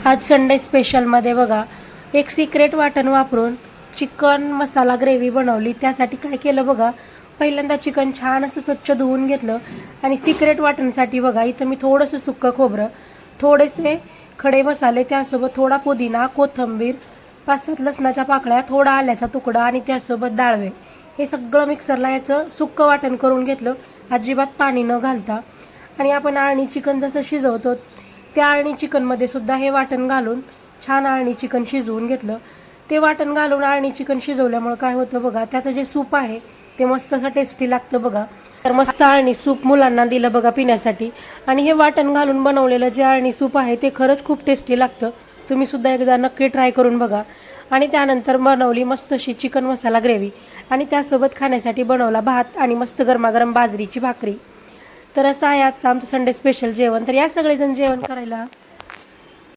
आज संडे स्पेशलमध्ये बघा एक सिक्रेट वाटण वापरून चिकन मसाला ग्रेव्ही बनवली। त्यासाठी काय केलं बघा, पहिल्यांदा चिकन छान असं स्वच्छ धुवून घेतलं आणि सिक्रेट वाटणसाठी बघा इथं मी थोडंसं सुक्कं खोबरं, थोडेसे खडे मसाले, त्यासोबत थोडा पुदिना, कोथिंबीर, 5-7 लसणाच्या पाकळ्या, थोडा आल्याचा तुकडा आणि त्यासोबत डाळवे हे सगळं मिक्सरला याचं सुक्कं वाटण करून घेतलं, अजिबात पाणी न घालता। आणि आपण आळणी चिकन जसं शिजवतो त्या आळणी चिकनमध्ये सुद्धा हे वाटण घालून छान आळणी चिकन शिजवून घेतलं। ते वाटण घालून आळणी चिकन शिजवल्यामुळे काय होतं बघा, त्याचं जे सूप आहे ते मस्त असं टेस्टी लागतं बघा। तर मस्त आळणी सूप मुलांना दिलं बघा पिण्यासाठी। आणि हे वाटण घालून बनवलेलं जे आळणी सूप आहे ते खरंच खूप टेस्टी लागतं, तुम्ही सुद्धा एकदा नक्की ट्राय करून बघा। आणि त्यानंतर बनवली मस्त अशी चिकन मसाला ग्रेव्ही आणि त्यासोबत खाण्यासाठी बनवला भात आणि मस्त गरमागरम बाजरीची भाकरी। तर असं आहे आजचं आमचं संडे स्पेशल जेवण। तर या सगळेजण जेवण करायला